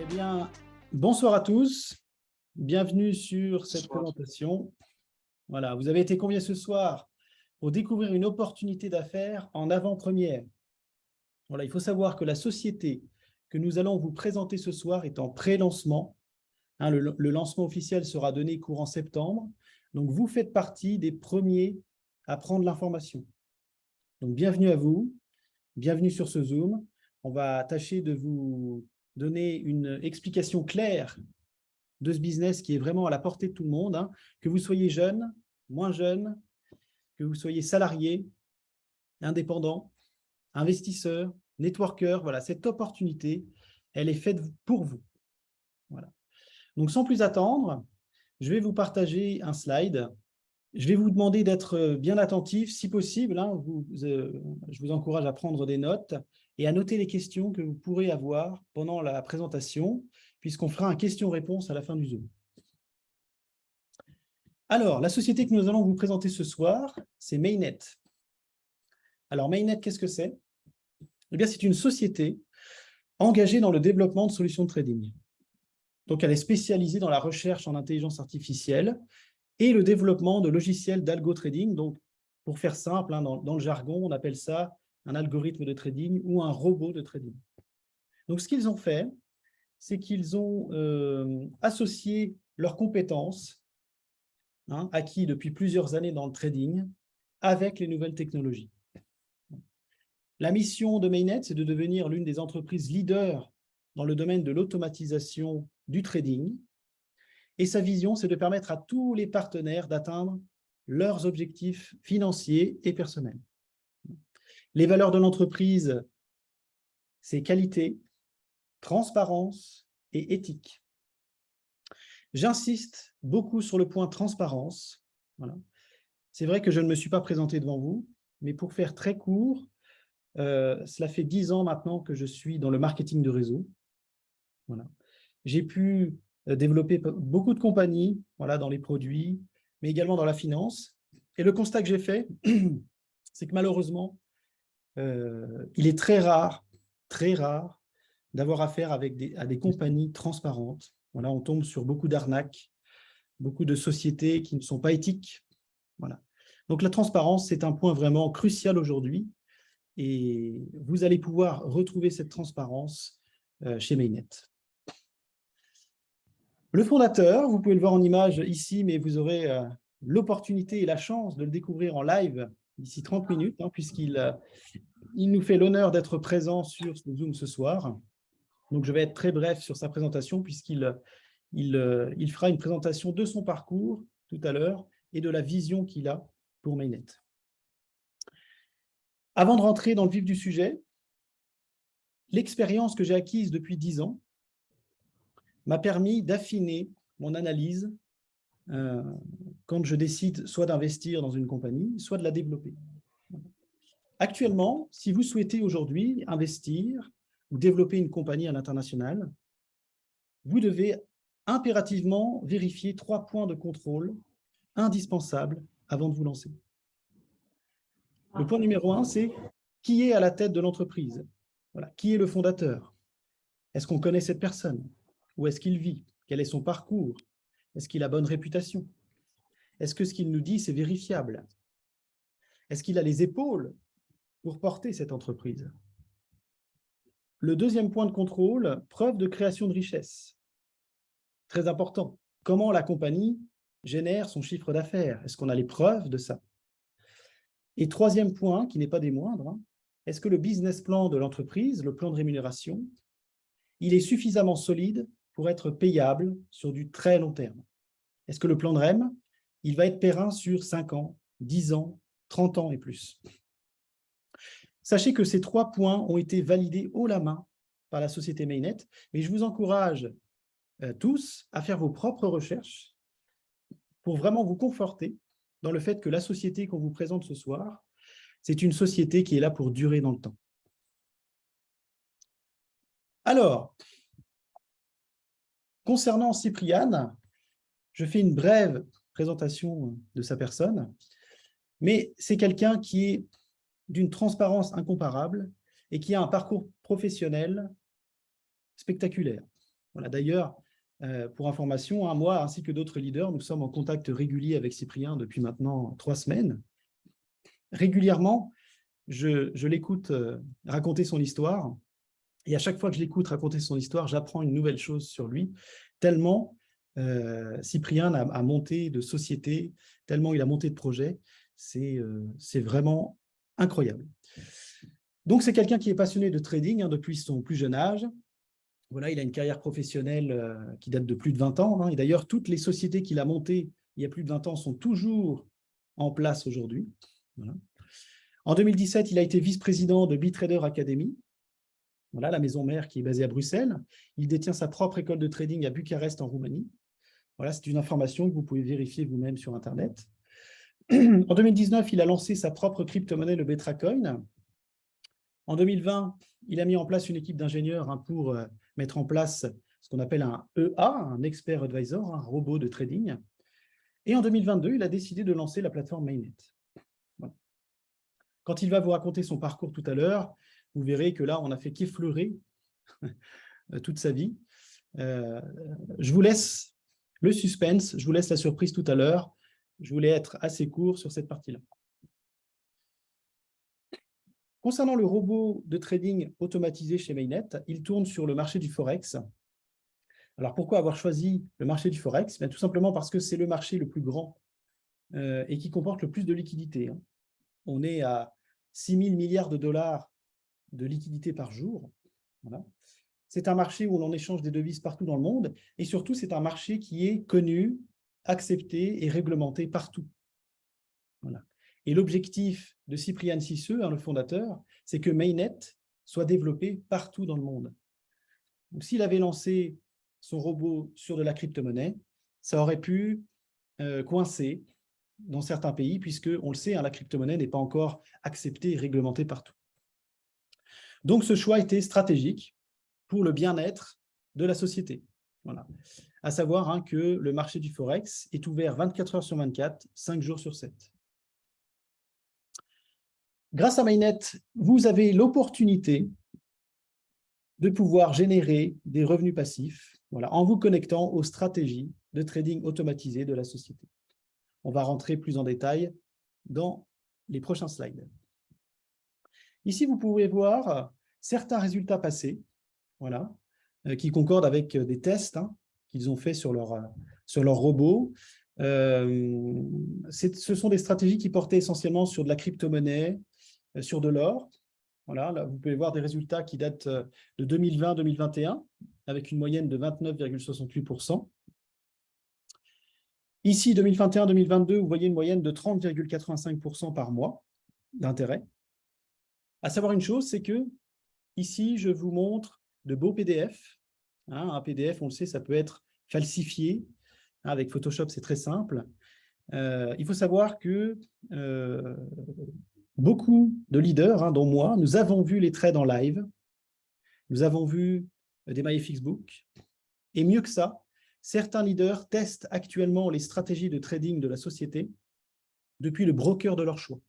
Eh bien, bonsoir à tous. Bienvenue sur cette présentation. Voilà, vous avez été conviés ce soir pour découvrir une opportunité d'affaires en avant-première. Voilà, il faut savoir que la société que nous allons vous présenter ce soir est en pré-lancement. Le lancement officiel sera donné courant septembre. Donc, vous faites partie des premiers à prendre l'information. Donc, bienvenue à vous. Bienvenue sur ce Zoom. On va tâcher de vous donner une explication claire de ce business qui est vraiment à la portée de tout le monde, que vous soyez jeune, moins jeune, que vous soyez salarié, indépendant, investisseur, networker. Voilà, cette opportunité, elle est faite pour vous. Voilà. Donc, sans plus attendre, je vais vous partager un slide. Je vais vous demander d'être bien attentif, si possible. Je vous encourage à prendre des notes et à noter les questions que vous pourrez avoir pendant la présentation, puisqu'on fera un question-réponse à la fin du Zoom. Alors, la société que nous allons vous présenter ce soir, c'est Mainnet. Alors, Mainnet, qu'est-ce que c'est? Eh bien, c'est une société engagée dans le développement de solutions de trading. Donc, elle est spécialisée dans la recherche en intelligence artificielle et le développement de logiciels d'algo-trading. Donc, pour faire simple, dans le jargon, on appelle ça un algorithme de trading ou un robot de trading. Donc, ce qu'ils ont fait, c'est qu'ils ont associé leurs compétences acquis depuis plusieurs années dans le trading avec les nouvelles technologies. La mission de Mainnet, c'est de devenir l'une des entreprises leaders dans le domaine de l'automatisation du trading. Et sa vision, c'est de permettre à tous les partenaires d'atteindre leurs objectifs financiers et personnels. Les valeurs de l'entreprise, c'est qualité, transparence et éthique. J'insiste beaucoup sur le point transparence. Voilà. C'est vrai que je ne me suis pas présenté devant vous, mais pour faire très court, cela fait 10 ans maintenant que je suis dans le marketing de réseau. Voilà. J'ai pu développer beaucoup de compagnies dans les produits, mais également dans la finance. Et le constat que j'ai fait, c'est que malheureusement, il est très rare d'avoir affaire à des compagnies transparentes. Voilà, on tombe sur beaucoup d'arnaques, beaucoup de sociétés qui ne sont pas éthiques. Voilà. Donc la transparence, c'est un point vraiment crucial aujourd'hui. Et vous allez pouvoir retrouver cette transparence chez Mainnet. Le fondateur, vous pouvez le voir en image ici, mais vous aurez l'opportunité et la chance de le découvrir en live d'ici 30 minutes, puisqu'il nous fait l'honneur d'être présent sur ce Zoom ce soir. Donc, je vais être très bref sur sa présentation, puisqu'il fera une présentation de son parcours tout à l'heure et de la vision qu'il a pour Mainnet. Avant de rentrer dans le vif du sujet, l'expérience que j'ai acquise depuis 10 ans m'a permis d'affiner mon analyse quand je décide soit d'investir dans une compagnie, soit de la développer. Actuellement, si vous souhaitez aujourd'hui investir ou développer une compagnie à l'international, vous devez impérativement vérifier 3 points de contrôle indispensables avant de vous lancer. Le point numéro 1, c'est qui est à la tête de l'entreprise? Voilà. Qui est le fondateur? Est-ce qu'on connaît cette personne? Où est-ce qu'il vit? Quel est son parcours? Est-ce qu'il a bonne réputation? Est-ce que ce qu'il nous dit, c'est vérifiable? Est-ce qu'il a les épaules pour porter cette entreprise? Le deuxième point de contrôle, preuve de création de richesse. Très important. Comment la compagnie génère son chiffre d'affaires? Est-ce qu'on a les preuves de ça? Et troisième point, qui n'est pas des moindres, est-ce que le business plan de l'entreprise, le plan de rémunération, il est suffisamment solide pour être payable sur du très long terme? Est-ce que le plan de REM, il va être périn sur 5 ans, 10 ans, 30 ans et plus? Sachez que ces 3 points ont été validés haut la main par la société Mainnet, mais je vous encourage tous à faire vos propres recherches pour vraiment vous conforter dans le fait que la société qu'on vous présente ce soir, c'est une société qui est là pour durer dans le temps. Alors, concernant Cypriane, je fais une brève présentation de sa personne, mais c'est quelqu'un qui est d'une transparence incomparable et qui a un parcours professionnel spectaculaire. Voilà, d'ailleurs, pour information, hein, moi ainsi que d'autres leaders, nous sommes en contact régulier avec Cyprien depuis maintenant 3 semaines. Régulièrement, je l'écoute raconter son histoire. Et à chaque fois que je l'écoute raconter son histoire, j'apprends une nouvelle chose sur lui, tellement Cyprien a monté de société, tellement il a monté de projets. C'est vraiment incroyable. Donc, c'est quelqu'un qui est passionné de trading hein, depuis son plus jeune âge. Voilà, il a une carrière professionnelle qui date de plus de 20 ans. Hein, et d'ailleurs, toutes les sociétés qu'il a montées il y a plus de 20 ans sont toujours en place aujourd'hui. Voilà. En 2017, il a été vice-président de BitTrader Academy, voilà, la maison mère qui est basée à Bruxelles. Il détient sa propre école de trading à Bucarest, en Roumanie. Voilà, c'est une information que vous pouvez vérifier vous-même sur Internet. En 2019, il a lancé sa propre crypto-monnaie, le Betracoin. En 2020, il a mis en place une équipe d'ingénieurs hein, pour mettre en place ce qu'on appelle un EA, un Expert Advisor, un robot de trading. Et en 2022, il a décidé de lancer la plateforme Mainnet. Voilà. Quand il va vous raconter son parcours tout à l'heure, vous verrez que là, on n'a fait qu'effleurer toute sa vie. Je vous laisse le suspense, je vous laisse la surprise tout à l'heure. Je voulais être assez court sur cette partie-là. Concernant le robot de trading automatisé chez Mainnet, il tourne sur le marché du Forex. Alors, pourquoi avoir choisi le marché du Forex? Bien, tout simplement parce que c'est le marché le plus grand et qui comporte le plus de liquidités. Hein. On est à 6 000 milliards de dollars de liquidités par jour. Voilà. C'est un marché où l'on échange des devises partout dans le monde et surtout, c'est un marché qui est connu, accepté et réglementé partout. Voilà. Et l'objectif de Cyprian Cisseux, hein, le fondateur, c'est que Mainnet soit développé partout dans le monde. Donc, s'il avait lancé son robot sur de la crypto-monnaie, ça aurait pu coincer dans certains pays, puisque, on le sait, hein, la crypto-monnaie n'est pas encore acceptée et réglementée partout. Donc, ce choix était stratégique pour le bien-être de la société. Voilà. À savoir hein, que le marché du Forex est ouvert 24 heures sur 24, 5 jours sur 7. Grâce à Mainnet, vous avez l'opportunité de pouvoir générer des revenus passifs voilà, en vous connectant aux stratégies de trading automatisé de la société. On va rentrer plus en détail dans les prochains slides. Ici, vous pouvez voir certains résultats passés voilà, qui concordent avec des tests hein, qu'ils ont fait sur leur robot. Ce sont des stratégies qui portaient essentiellement sur de la crypto-monnaie, sur de l'or. Voilà, là, vous pouvez voir des résultats qui datent de 2020-2021, avec une moyenne de 29,68%. Ici, 2021-2022, vous voyez une moyenne de 30,85% par mois d'intérêt. À savoir une chose, c'est que ici, je vous montre de beaux PDF. Hein, un PDF, on le sait, ça peut être falsifié. Hein, avec Photoshop, c'est très simple. Il faut savoir que beaucoup de leaders, hein, dont moi, nous avons vu les trades en live. Nous avons vu des magnifiques books. Et mieux que ça, certains leaders testent actuellement les stratégies de trading de la société depuis le broker de leur choix.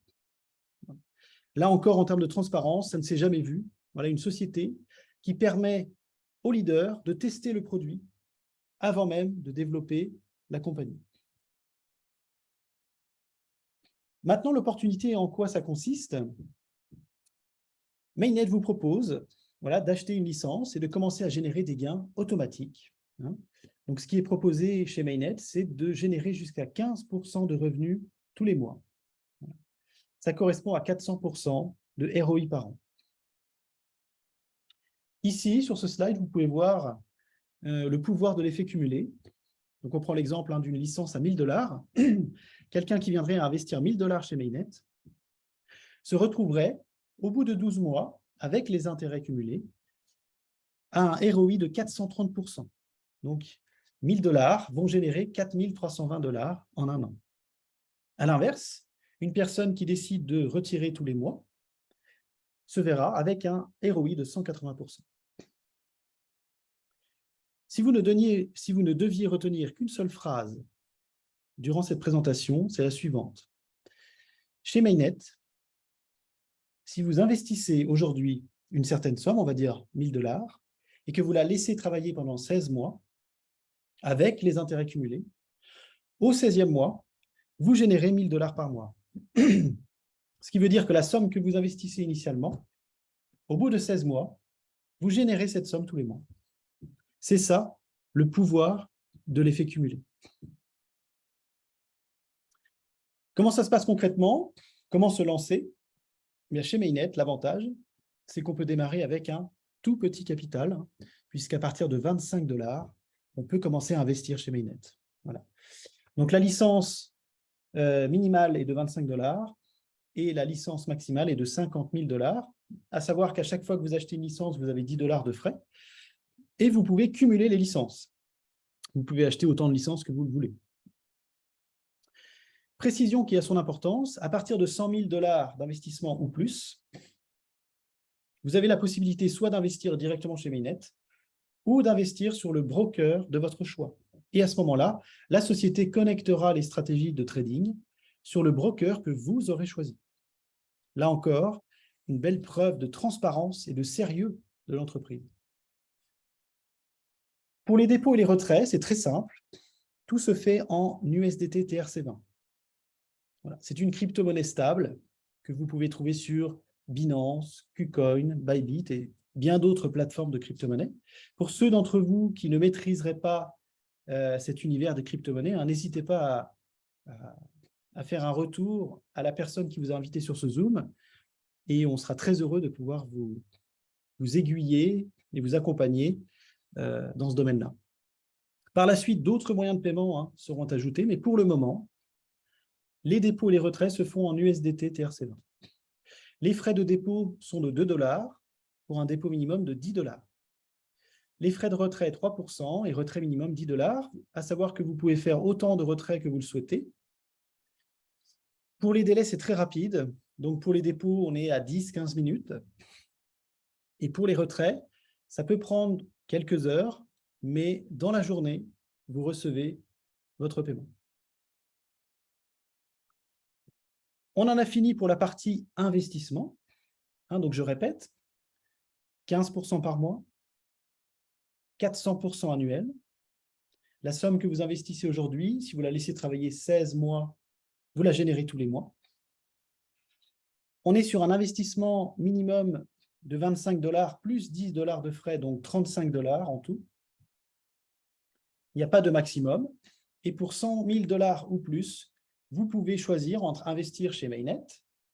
Là encore, en termes de transparence, ça ne s'est jamais vu. Voilà une société qui permet aux leaders de tester le produit avant même de développer la compagnie. Maintenant, l'opportunité, en quoi ça consiste? Mainnet vous propose voilà, d'acheter une licence et de commencer à générer des gains automatiques. Hein. Donc, ce qui est proposé chez Mainnet, c'est de générer jusqu'à 15% de revenus tous les mois. Ça correspond à 400% de ROI par an. Ici, sur ce slide, vous pouvez voir le pouvoir de l'effet cumulé. Donc, on prend l'exemple hein, d'une licence à 1 000 $. Quelqu'un qui viendrait à investir 1 000 $ chez Mainnet se retrouverait, au bout de 12 mois, avec les intérêts cumulés, à un ROI de 430%. Donc, 1 000 $ vont générer 4 320 $ en un an. À l'inverse, une personne qui décide de retirer tous les mois se verra avec un ROI de 180%. Si vous ne deviez retenir qu'une seule phrase durant cette présentation, c'est la suivante. Chez Mainnet, si vous investissez aujourd'hui une certaine somme, on va dire 1 000 $, et que vous la laissez travailler pendant 16 mois, avec les intérêts cumulés, au 16e mois, vous générez 1 000 $ par mois. Ce qui veut dire que la somme que vous investissez initialement, au bout de 16 mois, vous générez cette somme tous les mois. C'est ça, le pouvoir de l'effet cumulé. Comment ça se passe concrètement? Comment se lancer? Bien, chez Mainnet, l'avantage, c'est qu'on peut démarrer avec un tout petit capital, puisqu'à partir de 25 $, on peut commencer à investir chez Mainnet. Voilà. Donc, la licence minimale est de 25 $ et la licence maximale est de 50 000 $. À savoir qu'à chaque fois que vous achetez une licence, vous avez 10 $ de frais et vous pouvez cumuler les licences. Vous pouvez acheter autant de licences que vous le voulez. Précision qui a son importance, à partir de 100 000 $ d'investissement ou plus, vous avez la possibilité soit d'investir directement chez Mainnet ou d'investir sur le broker de votre choix. Et à ce moment-là, la société connectera les stratégies de trading sur le broker que vous aurez choisi. Là encore, une belle preuve de transparence et de sérieux de l'entreprise. Pour les dépôts et les retraits, c'est très simple. Tout se fait en USDT TRC20. Voilà. C'est une crypto-monnaie stable que vous pouvez trouver sur Binance, KuCoin, Bybit et bien d'autres plateformes de crypto-monnaie. Pour ceux d'entre vous qui ne maîtriseraient pas cet univers des crypto-monnaies, n'hésitez pas à faire un retour à la personne qui vous a invité sur ce Zoom et on sera très heureux de pouvoir vous aiguiller et vous accompagner dans ce domaine-là. Par la suite, d'autres moyens de paiement seront ajoutés, mais pour le moment, les dépôts et les retraits se font en USDT TRC20. Les frais de dépôt sont de 2 $ pour un dépôt minimum de 10 $. Les frais de retrait, 3% et retrait minimum 10 $, à savoir que vous pouvez faire autant de retraits que vous le souhaitez. Pour les délais, c'est très rapide. Donc, pour les dépôts, on est à 10-15 minutes. Et pour les retraits, ça peut prendre quelques heures, mais dans la journée, vous recevez votre paiement. On en a fini pour la partie investissement. Donc, je répète, 15% par mois, 400% annuel. La somme que vous investissez aujourd'hui, si vous la laissez travailler 16 mois, vous la générez tous les mois. On est sur un investissement minimum de 25 $ plus 10 $ de frais, donc 35 $ en tout. Il n'y a pas de maximum. Et pour 100 000 $ ou plus, vous pouvez choisir entre investir chez Mainnet,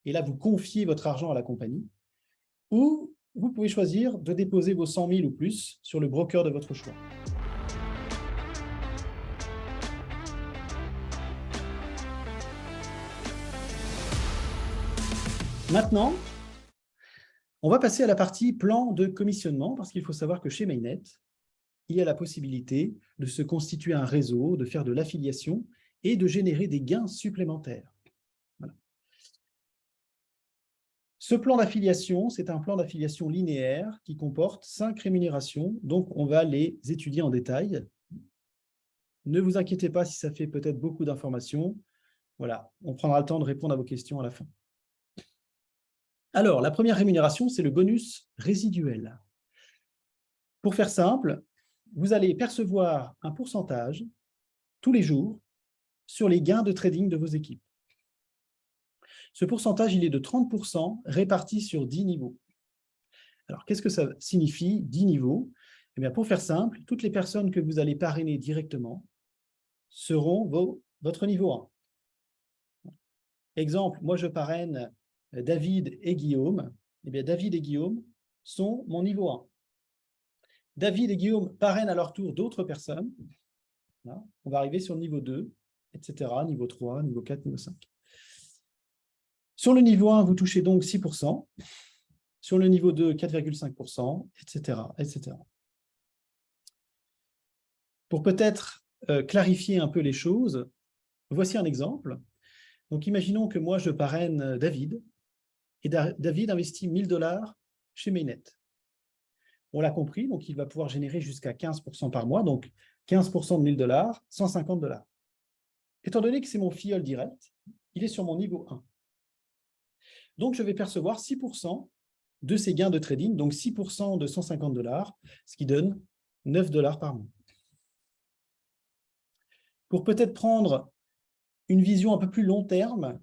et là, vous confiez votre argent à la compagnie, ou vous pouvez choisir de déposer vos 100 000 ou plus sur le broker de votre choix. Maintenant, on va passer à la partie plan de commissionnement, parce qu'il faut savoir que chez Mainnet, il y a la possibilité de se constituer un réseau, de faire de l'affiliation et de générer des gains supplémentaires. Voilà. Ce plan d'affiliation, c'est un plan d'affiliation linéaire qui comporte 5 rémunérations, donc on va les étudier en détail. Ne vous inquiétez pas si ça fait peut-être beaucoup d'informations. Voilà, on prendra le temps de répondre à vos questions à la fin. Alors, la première rémunération, c'est le bonus résiduel. Pour faire simple, vous allez percevoir un pourcentage tous les jours sur les gains de trading de vos équipes. Ce pourcentage, il est de 30% réparti sur 10 niveaux. Alors, qu'est-ce que ça signifie, 10 niveaux? Eh bien, pour faire simple, toutes les personnes que vous allez parrainer directement seront votre niveau 1. Exemple, moi, je parraine David et Guillaume. Eh bien, David et Guillaume sont mon niveau 1. David et Guillaume parrainent à leur tour d'autres personnes. Là, on va arriver sur le niveau 2, etc., niveau 3, niveau 4, niveau 5. Sur le niveau 1, vous touchez donc 6%. Sur le niveau 2, 4,5%, etc., etc. Pour peut-être clarifier un peu les choses, voici un exemple. Donc, imaginons que moi, je parraine David, et David investit 1 000 $ chez Mainnet. On l'a compris, donc il va pouvoir générer jusqu'à 15% par mois, donc 15% de 1 000 $, 150 $. Étant donné que c'est mon filleul direct, il est sur mon niveau 1. Donc, je vais percevoir 6% de ces gains de trading, donc 6% de 150 $, ce qui donne 9 $ par mois. Pour peut-être prendre une vision un peu plus long terme,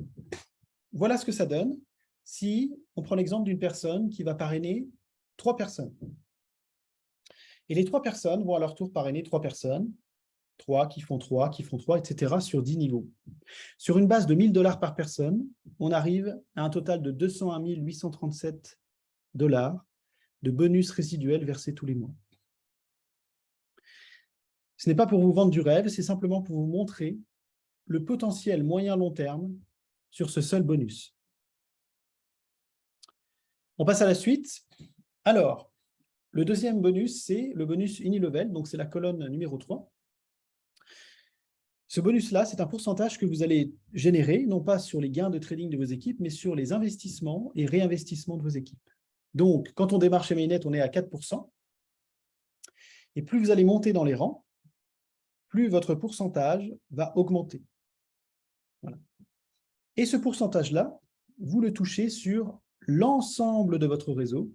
voilà ce que ça donne si on prend l'exemple d'une personne qui va parrainer 3 personnes. Et les 3 personnes vont à leur tour parrainer 3 personnes, 3 qui font 3, qui font 3, etc. sur 10 niveaux. Sur une base de 1 000 $ par personne, on arrive à un total de 201 837 $ de bonus résiduels versés tous les mois. Ce n'est pas pour vous vendre du rêve, c'est simplement pour vous montrer le potentiel moyen-long terme sur ce seul bonus. On passe à la suite. Alors, le deuxième bonus, c'est le bonus Unilevel, donc c'est la colonne numéro 3. Ce bonus-là, c'est un pourcentage que vous allez générer, non pas sur les gains de trading de vos équipes, mais sur les investissements et réinvestissements de vos équipes. Donc, quand on démarre chez Mainnet, on est à 4%. Et plus vous allez monter dans les rangs, plus votre pourcentage va augmenter. Voilà. Et ce pourcentage-là, vous le touchez sur l'ensemble de votre réseau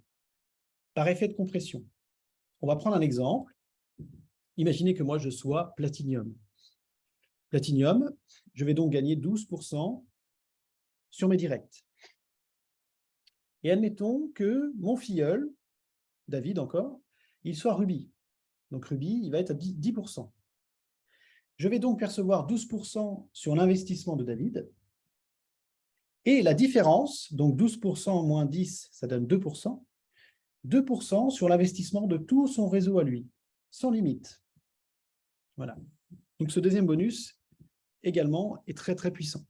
par effet de compression. On va prendre un exemple. Imaginez que moi, je sois Platinium. Platinium, je vais donc gagner 12% sur mes directs. Et admettons que mon filleul, David encore, il soit Ruby. Donc Ruby, il va être à 10%. Je vais donc percevoir 12% sur l'investissement de David. Et la différence, donc 12% moins 10, ça donne 2%. 2% sur l'investissement de tout son réseau à lui, sans limite. Voilà. Donc ce deuxième bonus, également, est très, très puissant.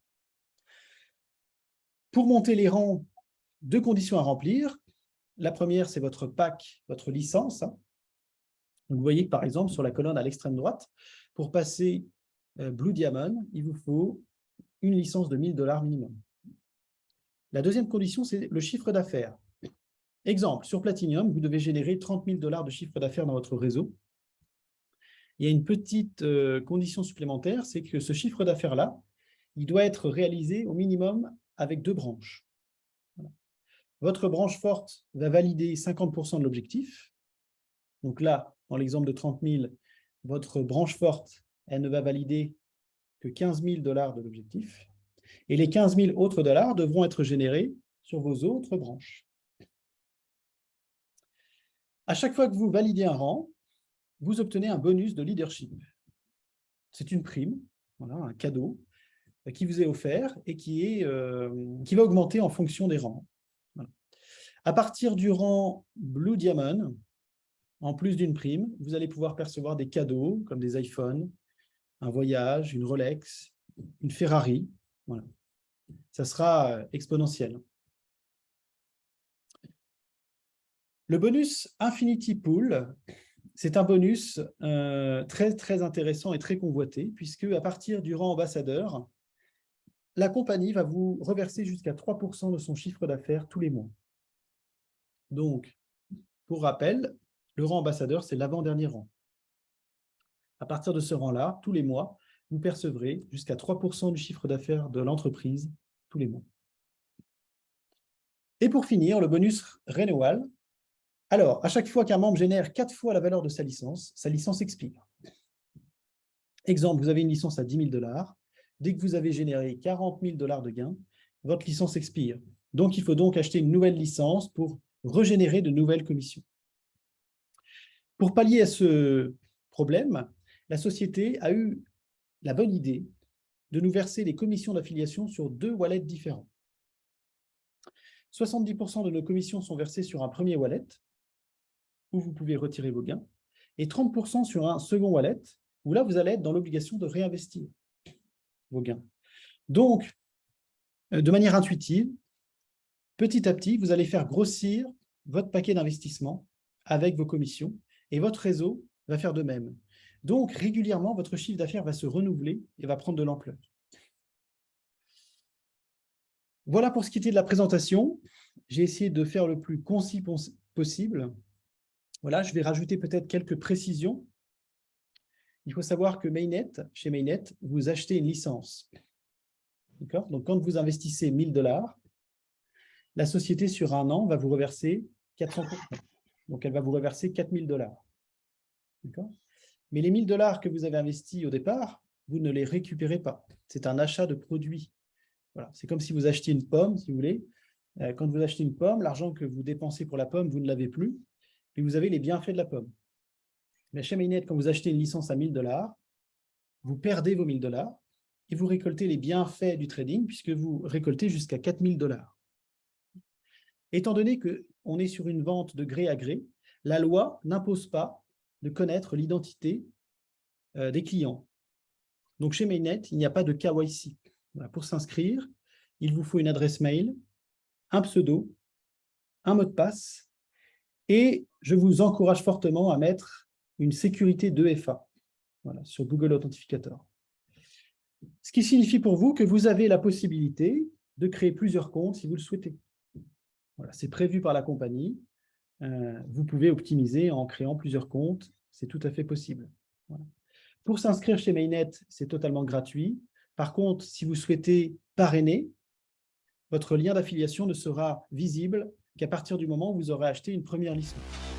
Pour monter les rangs, 2 conditions à remplir. La première, c'est votre pack, votre licence. Donc, vous voyez que, par exemple, sur la colonne à l'extrême droite, pour passer Blue Diamond, il vous faut une licence de 1 000 $ minimum. La deuxième condition, c'est le chiffre d'affaires. Exemple, sur Platinum, vous devez générer 30 000 $ de chiffre d'affaires dans votre réseau. Il y a une petite condition supplémentaire, c'est que ce chiffre d'affaires-là, il doit être réalisé au minimum avec 2 branches. Voilà. Votre branche forte va valider 50% de l'objectif. Donc là, dans l'exemple de 30 000, votre branche forte, elle ne va valider que 15 000 $ de l'objectif. Et les 15 000 autres dollars devront être générés sur vos autres branches. À chaque fois que vous validez un rang, vous obtenez un bonus de leadership. C'est une prime, voilà, un cadeau qui vous est offert et qui va augmenter en fonction des rangs. Voilà. À partir du rang Blue Diamond, en plus d'une prime, vous allez pouvoir percevoir des cadeaux comme des iPhones, un voyage, une Rolex, une Ferrari. Voilà. Ça sera exponentiel. Le bonus Infinity Pool, c'est un bonus très, très intéressant et très convoité, puisque à partir du rang ambassadeur, la compagnie va vous reverser jusqu'à 3% de son chiffre d'affaires tous les mois. Donc, pour rappel, le rang ambassadeur, c'est l'avant-dernier rang. À partir de ce rang-là, tous les mois, vous percevrez jusqu'à 3% du chiffre d'affaires de l'entreprise tous les mois. Et pour finir, le bonus Renewal. Alors, à chaque fois qu'un membre génère 4 fois la valeur de sa licence expire. Exemple, vous avez une licence à 10 000 $. Dès que vous avez généré 40 000 $ de gains, votre licence expire. Donc, il faut donc acheter une nouvelle licence pour régénérer de nouvelles commissions. Pour pallier à ce problème, la société a eu la bonne idée de nous verser les commissions d'affiliation sur 2 wallets différents. 70% de nos commissions sont versées sur un premier wallet, où vous pouvez retirer vos gains, et 30% sur un second wallet, où là, vous allez être dans l'obligation de réinvestir vos gains. Donc, de manière intuitive, petit à petit, vous allez faire grossir votre paquet d'investissement avec vos commissions, et votre réseau va faire de même. Donc, régulièrement, votre chiffre d'affaires va se renouveler et va prendre de l'ampleur. Voilà pour ce qui était de la présentation. J'ai essayé de faire le plus concis possible. Voilà, je vais rajouter peut-être quelques précisions. Il faut savoir que chez Mainnet, vous achetez une licence. D'accord ? Donc, quand vous investissez 1 000 $, la société, sur un an, va vous reverser 400%. Donc, elle va vous reverser 4 000 $. D'accord ? Mais les 1 000 $ que vous avez investis au départ, vous ne les récupérez pas. C'est un achat de produit. Voilà. C'est comme si vous achetiez une pomme, si vous voulez. Quand vous achetez une pomme, l'argent que vous dépensez pour la pomme, vous ne l'avez plus, et vous avez les bienfaits de la pomme. Mais chez Mainnet, quand vous achetez une licence à 1 000 $, vous perdez vos 1 000 $ et vous récoltez les bienfaits du trading, puisque vous récoltez jusqu'à 4 000 $. Étant donné qu'on est sur une vente de gré à gré, la loi n'impose pas de connaître l'identité des clients. Donc, chez Mainnet, il n'y a pas de KYC. Voilà, pour s'inscrire, il vous faut une adresse mail, un pseudo, un mot de passe, et je vous encourage fortement à mettre une sécurité 2FA, voilà, sur Google Authentificator. Ce qui signifie pour vous que vous avez la possibilité de créer plusieurs comptes si vous le souhaitez. Voilà, c'est prévu par la compagnie. Vous pouvez optimiser en créant plusieurs comptes. C'est tout à fait possible. Voilà. Pour s'inscrire chez Mainnet, c'est totalement gratuit. Par contre, si vous souhaitez parrainer, votre lien d'affiliation ne sera visible qu'à partir du moment où vous aurez acheté une première licence.